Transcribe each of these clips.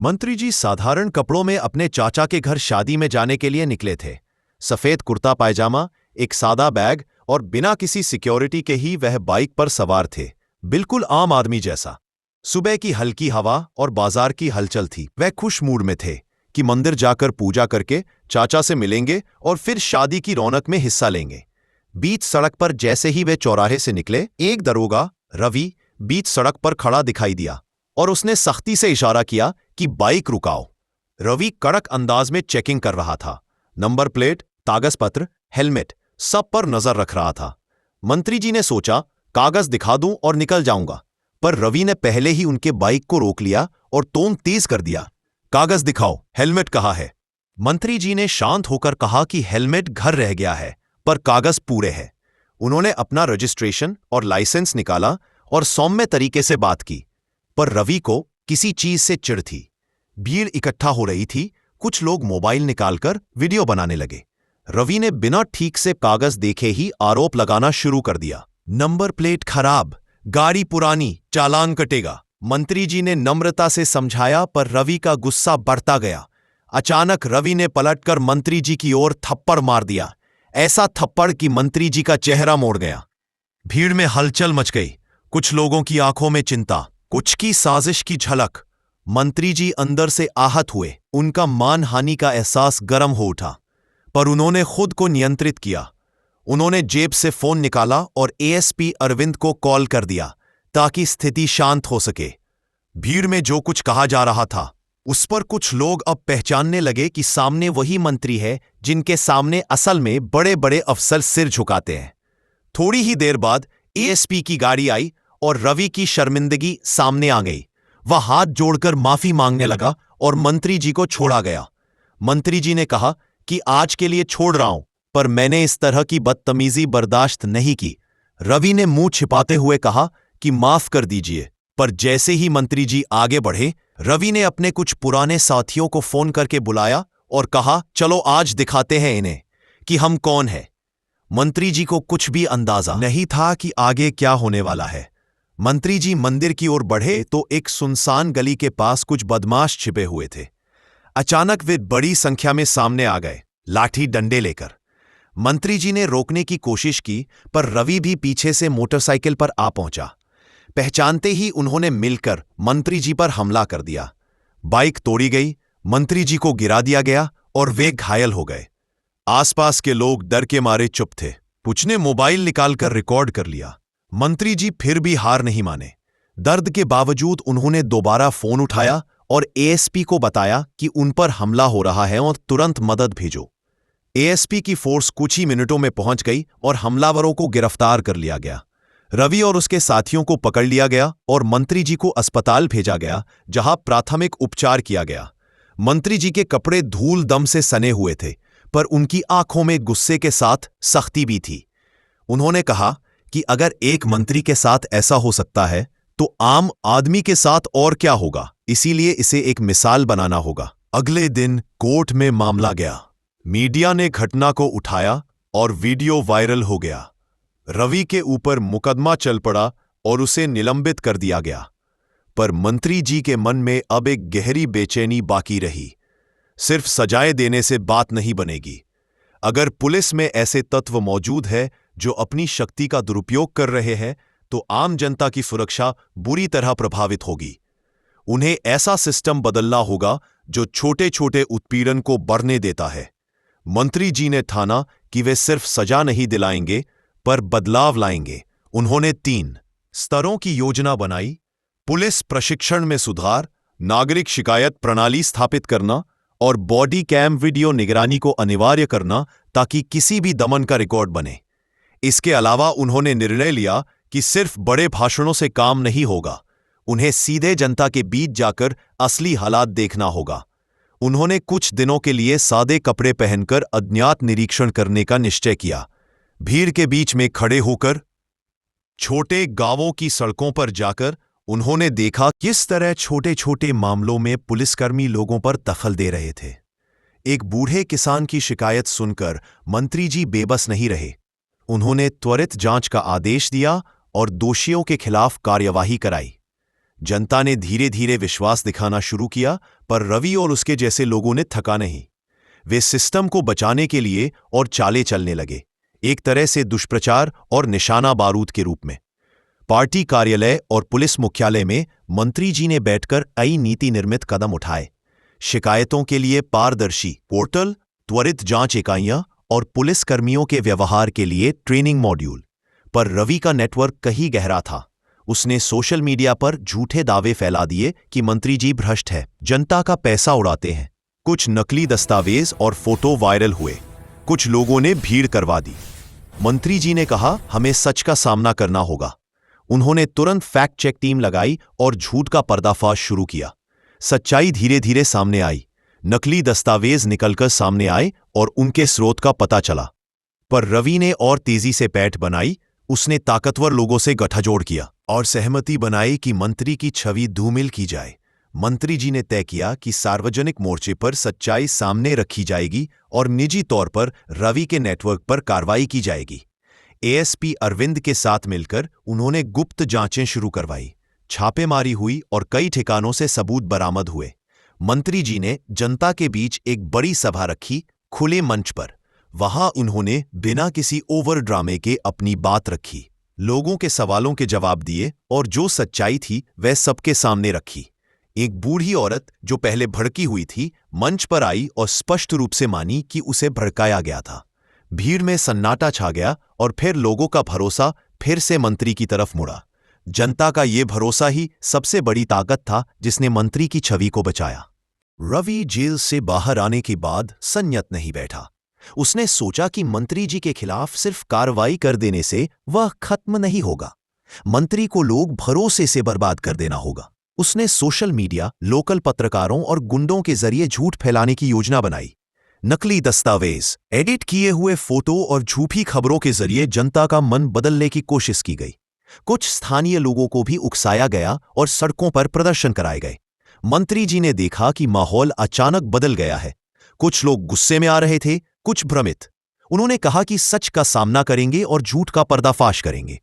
मंत्री जी साधारण कपड़ों में अपने चाचा के घर शादी में जाने के लिए निकले थे। सफेद कुर्ता पायजामा, एक सादा बैग और बिना किसी सिक्योरिटी के ही वह बाइक पर सवार थे, बिल्कुल आम आदमी जैसा। सुबह की हल्की हवा और बाजार की हलचल थी। वह खुश मूड में थे कि मंदिर जाकर पूजा करके चाचा से मिलेंगे और फिर शादी की रौनक में हिस्सा लेंगे। बीच सड़क पर जैसे ही वे चौराहे से निकले, एक दरोगा रवि बीच सड़क पर खड़ा दिखाई दिया और उसने सख्ती से इशारा किया कि बाइक रुकाओ। रवि कड़क अंदाज में चेकिंग कर रहा था। नंबर प्लेट, कागज पत्र, हेलमेट सब पर नजर रख रहा था। मंत्री जी ने सोचा कागज दिखा दूं और निकल जाऊंगा, पर रवि ने पहले ही उनके बाइक को रोक लिया और टोन तेज कर दिया। कागज दिखाओ, हेलमेट कहाँ है? मंत्री जी ने शांत होकर कहा कि हेलमेट घर रह गया है, पर कागज पूरे हैं। उन्होंने अपना रजिस्ट्रेशन और लाइसेंस निकाला और सौम्य तरीके से बात की, पर रवि को किसी चीज से चिढ़ थी। भीड़ इकट्ठा हो रही थी, कुछ लोग मोबाइल निकालकर वीडियो बनाने लगे। रवि ने बिना ठीक से कागज देखे ही आरोप लगाना शुरू कर दिया। नंबर प्लेट खराब, गाड़ी पुरानी, चालान कटेगा। मंत्री जी ने नम्रता से समझाया, पर रवि का गुस्सा बढ़ता गया। अचानक रवि ने पलटकर मंत्री जी की ओर थप्पड़ मार दिया, ऐसा थप्पड़ कि मंत्री जी का चेहरा मोड़ गया। भीड़ में हलचल मच गई, कुछ लोगों की आंखों में चिंता, कुछ की साजिश की झलक। मंत्री जी अंदर से आहत हुए, उनका मानहानि का एहसास गर्म हो उठा, पर उन्होंने खुद को नियंत्रित किया। उन्होंने जेब से फोन निकाला और एएसपी अरविंद को कॉल कर दिया ताकि स्थिति शांत हो सके। भीड़ में जो कुछ कहा जा रहा था उस पर कुछ लोग अब पहचानने लगे कि सामने वही मंत्री है जिनके सामने असल में बड़े बड़े अफसर सिर झुकाते हैं। थोड़ी ही देर बाद एएसपी की गाड़ी आई और रवि की शर्मिंदगी सामने आ गई। वह हाथ जोड़कर माफी मांगने लगा और मंत्री जी को छोड़ा गया। मंत्री जी ने कहा कि आज के लिए छोड़ रहा हूं, पर मैंने इस तरह की बदतमीजी बर्दाश्त नहीं की। रवि ने मुंह छिपाते हुए कहा कि माफ कर दीजिए, पर जैसे ही मंत्री जी आगे बढ़े, रवि ने अपने कुछ पुराने साथियों को फोन करके बुलाया और कहा, चलो आज दिखाते हैं इन्हें कि हम कौन हैं। मंत्री जी को कुछ भी अंदाजा नहीं था कि आगे क्या होने वाला है। मंत्री जी मंदिर की ओर बढ़े तो एक सुनसान गली के पास कुछ बदमाश छिपे हुए थे। अचानक वे बड़ी संख्या में सामने आ गए, लाठी डंडे लेकर। मंत्री जी ने रोकने की कोशिश की, पर रवि भी पीछे से मोटरसाइकिल पर आ पहुंचा। पहचानते ही उन्होंने मिलकर मंत्री जी पर हमला कर दिया। बाइक तोड़ी गई, मंत्री जी को गिरा दिया गया और वे घायल हो गए। आसपास के लोग डर के मारे चुप थे। कुछ ने मोबाइल निकालकर रिकॉर्ड कर लिया। मंत्री जी फिर भी हार नहीं माने। दर्द के बावजूद उन्होंने दोबारा फोन उठाया और एएसपी को बताया कि उन पर हमला हो रहा है और तुरंत मदद भेजो। एएसपी की फोर्स कुछ ही मिनटों में पहुंच गई और हमलावरों को गिरफ्तार कर लिया गया। रवि और उसके साथियों को पकड़ लिया गया और मंत्री जी को अस्पताल भेजा गया, जहां प्राथमिक उपचार किया गया। मंत्री जी के कपड़े धूल दम से सने हुए थे, पर उनकी आंखों में गुस्से के साथ सख्ती भी थी। उन्होंने कहा कि अगर एक मंत्री के साथ ऐसा हो सकता है तो आम आदमी के साथ और क्या होगा, इसीलिए इसे एक मिसाल बनाना होगा। अगले दिन कोर्ट में मामला गया। मीडिया ने घटना को उठाया और वीडियो वायरल हो गया। रवि के ऊपर मुकदमा चल पड़ा और उसे निलंबित कर दिया गया, पर मंत्री जी के मन में अब एक गहरी बेचैनी बाकी रही। सिर्फ सजाएं देने से बात नहीं बनेगी। अगर पुलिस में ऐसे तत्व मौजूद है जो अपनी शक्ति का दुरुपयोग कर रहे हैं, तो आम जनता की सुरक्षा बुरी तरह प्रभावित होगी। उन्हें ऐसा सिस्टम बदलना होगा जो छोटे छोटे उत्पीड़न को बढ़ने देता है। मंत्री जी ने ठाना कि वे सिर्फ सजा नहीं दिलाएंगे, पर बदलाव लाएंगे। उन्होंने 3 स्तरों की योजना बनाई: पुलिस प्रशिक्षण में सुधार, नागरिक शिकायत प्रणाली स्थापित करना और बॉडी कैम वीडियो निगरानी को अनिवार्य करना ताकि किसी भी दमन का रिकॉर्ड बने। इसके अलावा उन्होंने निर्णय लिया कि सिर्फ बड़े भाषणों से काम नहीं होगा, उन्हें सीधे जनता के बीच जाकर असली हालात देखना होगा। उन्होंने कुछ दिनों के लिए सादे कपड़े पहनकर अज्ञात निरीक्षण करने का निश्चय किया। भीड़ के बीच में खड़े होकर छोटे गांवों की सड़कों पर जाकर उन्होंने देखा किस तरह छोटे छोटे मामलों में पुलिसकर्मी लोगों पर दखल दे रहे थे। एक बूढ़े किसान की शिकायत सुनकर मंत्री जी बेबस नहीं रहे। उन्होंने त्वरित जांच का आदेश दिया और दोषियों के खिलाफ कार्यवाही कराई। जनता ने धीरे धीरे विश्वास दिखाना शुरू किया, पर रवि और उसके जैसे लोगों ने थका नहीं। वे सिस्टम को बचाने के लिए और चाले चलने लगे, एक तरह से दुष्प्रचार और निशाना बारूद के रूप में। पार्टी कार्यालय और पुलिस मुख्यालय में मंत्री जी ने बैठकर कई नीति निर्मित कदम उठाए। शिकायतों के लिए पारदर्शी पोर्टल, त्वरित जांच इकाइयां और पुलिस कर्मियों के व्यवहार के लिए ट्रेनिंग मॉड्यूल। पर रवि का नेटवर्क कहीं गहरा था। उसने सोशल मीडिया पर झूठे दावे फैला दिए कि मंत्री जी भ्रष्ट है, जनता का पैसा उड़ाते हैं। कुछ नकली दस्तावेज और फोटो वायरल हुए। कुछ लोगों ने भीड़ करवा दी। मंत्री जी ने कहा, हमें सच का सामना करना होगा। उन्होंने तुरंत फैक्ट चेक टीम लगाई और झूठ का पर्दाफाश शुरू किया। सच्चाई धीरे धीरे सामने आई। नकली दस्तावेज निकलकर सामने आए और उनके स्रोत का पता चला। पर रवि ने और तेजी से पैठ बनाई। उसने ताकतवर लोगों से गठजोड़ किया और सहमति बनाई कि मंत्री की छवि धूमिल की जाए। मंत्री जी ने तय किया कि सार्वजनिक मोर्चे पर सच्चाई सामने रखी जाएगी और निजी तौर पर रवि के नेटवर्क पर कार्रवाई की जाएगी। एएसपी अरविंद के साथ मिलकर उन्होंने गुप्त जांचें शुरू करवाई। छापेमारी हुई और कई ठिकानों से सबूत बरामद हुए। मंत्री जी ने जनता के बीच एक बड़ी सभा रखी, खुले मंच पर। वहां उन्होंने बिना किसी ओवर ड्रामे के अपनी बात रखी, लोगों के सवालों के जवाब दिए और जो सच्चाई थी वह सबके सामने रखी। एक बूढ़ी औरत जो पहले भड़की हुई थी, मंच पर आई और स्पष्ट रूप से मानी कि उसे भड़काया गया था। भीड़ में सन्नाटा छा गया और फिर लोगों का भरोसा फिर से मंत्री की तरफ मुड़ा। जनता का ये भरोसा ही सबसे बड़ी ताकत था जिसने मंत्री की छवि को बचाया। रवि जेल से बाहर आने के बाद संयत नहीं बैठा। उसने सोचा कि मंत्री जी के खिलाफ सिर्फ कार्रवाई कर देने से वह खत्म नहीं होगा। मंत्री को लोग भरोसे से बर्बाद कर देना होगा। उसने सोशल मीडिया, लोकल पत्रकारों और गुंडों के जरिए झूठ फैलाने की योजना बनाई। नकली दस्तावेज, एडिट किए हुए फोटो और झूठी खबरों के जरिए जनता का मन बदलने की कोशिश की गई। कुछ स्थानीय लोगों को भी उकसाया गया और सड़कों पर प्रदर्शन कराए गए। मंत्री जी ने देखा कि माहौल अचानक बदल गया है। कुछ लोग गुस्से में आ रहे थे, कुछ भ्रमित। उन्होंने कहा कि सच का सामना करेंगे और झूठ का पर्दाफाश करेंगे।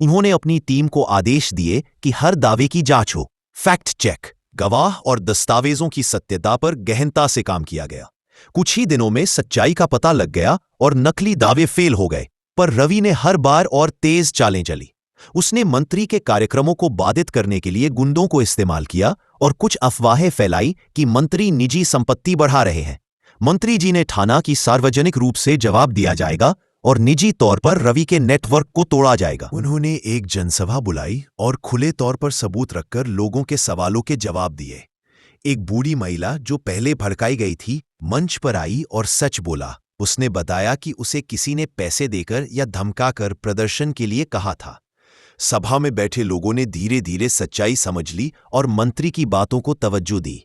उन्होंने अपनी टीम को आदेश दिए कि हर दावे की जांच हो। फैक्ट चेक, गवाह और दस्तावेजों की सत्यता पर गहनता से काम किया गया। कुछ ही दिनों में सच्चाई का पता लग गया और नकली दावे फेल हो गए। पर रवि ने हर बार और तेज चालें चली। उसने मंत्री के कार्यक्रमों को बाधित करने के लिए गुंडों को इस्तेमाल किया और कुछ अफवाहें फैलाई कि मंत्री निजी संपत्ति बढ़ा रहे हैं। मंत्री जी ने ठाना कि सार्वजनिक रूप से जवाब दिया जाएगा और निजी तौर पर रवि के नेटवर्क को तोड़ा जाएगा। उन्होंने एक जनसभा बुलाई और खुले तौर पर सबूत रखकर लोगों के सवालों के जवाब दिए। एक बूढ़ी महिला जो पहले भड़काई गई थी, मंच पर आई और सच बोला। उसने बताया कि उसे किसी ने पैसे देकर या धमकाकर प्रदर्शन के लिए कहा था। सभा में बैठे लोगों ने धीरे धीरे सच्चाई समझ ली और मंत्री की बातों को तवज्जो दी।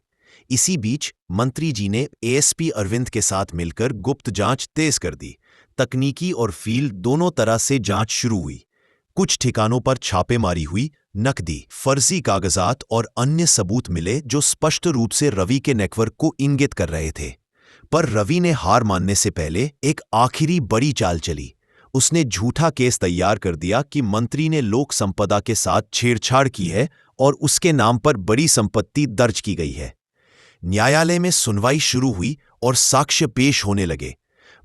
इसी बीच मंत्री जी ने एएसपी अरविंद के साथ मिलकर गुप्त जांच तेज कर दी। तकनीकी और फील्ड दोनों तरह से जांच शुरू हुई। कुछ ठिकानों पर छापेमारी हुई। नकदी, फर्जी कागजात और अन्य सबूत मिले जो स्पष्ट रूप से रवि के नेटवर्क को इंगित कर रहे थे। पर रवि ने हार मानने से पहले एक आखिरी बड़ी चाल चली। उसने झूठा केस तैयार कर दिया कि मंत्री ने लोक संपदा के साथ छेड़छाड़ की है और उसके नाम पर बड़ी संपत्ति दर्ज की गई है। न्यायालय में सुनवाई शुरू हुई और साक्ष्य पेश होने लगे।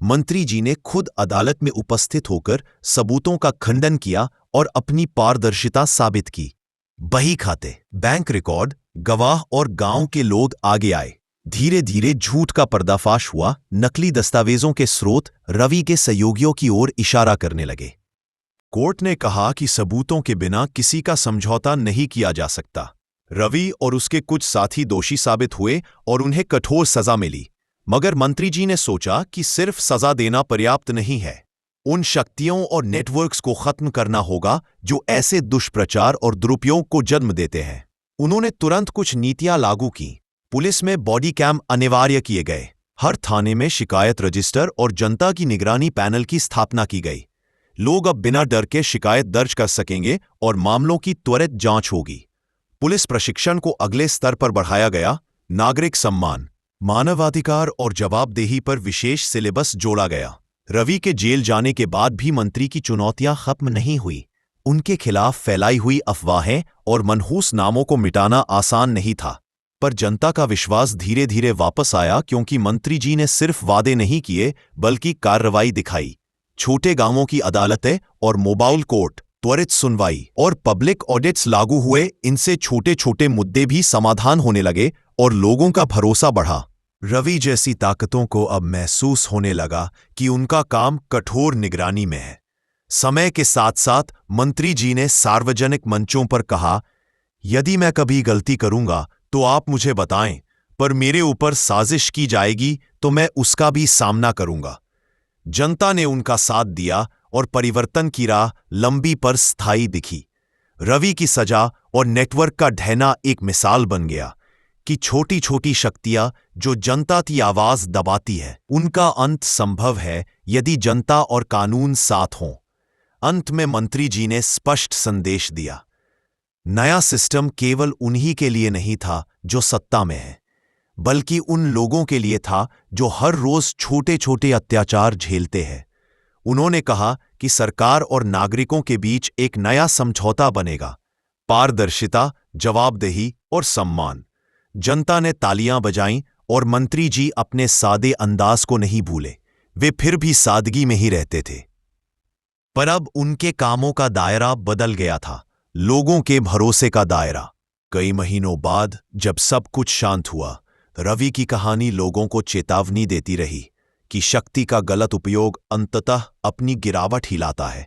मंत्री जी ने खुद अदालत में उपस्थित होकर सबूतों का खंडन किया और अपनी पारदर्शिता साबित की। बही खाते, बैंक रिकॉर्ड, गवाह और गांव के लोग आगे आए। धीरे धीरे झूठ का पर्दाफाश हुआ। नकली दस्तावेजों के स्रोत रवि के सहयोगियों की ओर इशारा करने लगे। कोर्ट ने कहा कि सबूतों के बिना किसी का समझौता नहीं किया जा सकता। रवि और उसके कुछ साथी दोषी साबित हुए और उन्हें कठोर सजा मिली। मगर मंत्री जी ने सोचा कि सिर्फ सजा देना पर्याप्त नहीं है। उन शक्तियों और नेटवर्क्स को खत्म करना होगा जो ऐसे दुष्प्रचार और दुरुपयोग को जन्म देते हैं। उन्होंने तुरंत कुछ नीतियां लागू की। पुलिस में बॉडी कैम अनिवार्य किए गए। हर थाने में शिकायत रजिस्टर और जनता की निगरानी पैनल की स्थापना की गई। लोग अब बिना डर के शिकायत दर्ज कर सकेंगे और मामलों की त्वरित जांच होगी। पुलिस प्रशिक्षण को अगले स्तर पर बढ़ाया गया। नागरिक सम्मान, मानवाधिकार और जवाबदेही पर विशेष सिलेबस जोड़ा गया। रवि के जेल जाने के बाद भी मंत्री की चुनौतियां खत्म नहीं हुई। उनके खिलाफ फैलाई हुई अफवाहें और मनहूस नामों को मिटाना आसान नहीं था, पर जनता का विश्वास धीरे धीरे वापस आया क्योंकि मंत्री जी ने सिर्फ वादे नहीं किए बल्कि कार्रवाई दिखाई। छोटे गांवों की अदालतें और मोबाइल कोर्ट, त्वरित सुनवाई और पब्लिक ऑडिट्स लागू हुए। इनसे छोटे छोटे मुद्दे भी समाधान होने लगे और लोगों का भरोसा बढ़ा। रवि जैसी ताकतों को अब महसूस होने लगा कि उनका काम कठोर निगरानी में है। समय के साथ साथ मंत्री जी ने सार्वजनिक मंचों पर कहा, यदि मैं कभी गलती करूंगा तो आप मुझे बताएं, पर मेरे ऊपर साजिश की जाएगी तो मैं उसका भी सामना करूंगा। जनता ने उनका साथ दिया और परिवर्तन की राह लंबी पर स्थायी दिखी। रवि की सजा और नेटवर्क का ढहना एक मिसाल बन गया कि छोटी छोटी शक्तियां जो जनता की आवाज दबाती है, उनका अंत संभव है यदि जनता और कानून साथ हों। अंत में मंत्री जी ने स्पष्ट संदेश दिया। नया सिस्टम केवल उन्हीं के लिए नहीं था जो सत्ता में है, बल्कि उन लोगों के लिए था जो हर रोज छोटे छोटे अत्याचार झेलते हैं। उन्होंने कहा कि सरकार और नागरिकों के बीच एक नया समझौता बनेगा, पारदर्शिता, जवाबदेही और सम्मान। जनता ने तालियां बजाईं और मंत्री जी अपने सादे अंदाज को नहीं भूले। वे फिर भी सादगी में ही रहते थे, पर अब उनके कामों का दायरा बदल गया था, लोगों के भरोसे का दायरा। कई महीनों बाद जब सब कुछ शांत हुआ, रवि की कहानी लोगों को चेतावनी देती रही कि शक्ति का गलत उपयोग अंततः अपनी गिरावट ही लाता है।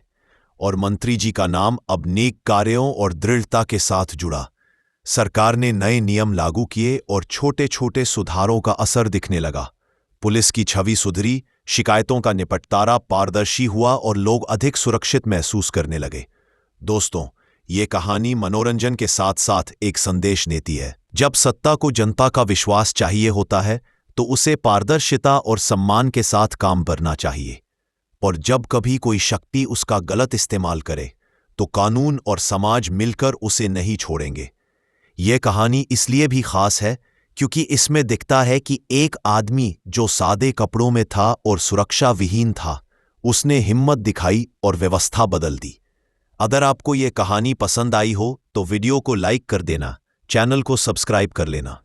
और मंत्री जी का नाम अब नेक कार्यों और दृढ़ता के साथ जुड़ा। सरकार ने नए नियम लागू किए और छोटे छोटे सुधारों का असर दिखने लगा। पुलिस की छवि सुधरी, शिकायतों का निपटारा पारदर्शी हुआ और लोग अधिक सुरक्षित महसूस करने लगे। दोस्तों, ये कहानी मनोरंजन के साथ साथ एक संदेश देती है। जब सत्ता को जनता का विश्वास चाहिए होता है तो उसे पारदर्शिता और सम्मान के साथ काम करना चाहिए, और जब कभी कोई शक्ति उसका गलत इस्तेमाल करे तो कानून और समाज मिलकर उसे नहीं छोड़ेंगे। यह कहानी इसलिए भी खास है क्योंकि इसमें दिखता है कि एक आदमी जो सादे कपड़ों में था और सुरक्षा विहीन था, उसने हिम्मत दिखाई और व्यवस्था बदल दी। अगर आपको यह कहानी पसंद आई हो तो वीडियो को लाइक कर देना, चैनल को सब्सक्राइब कर लेना।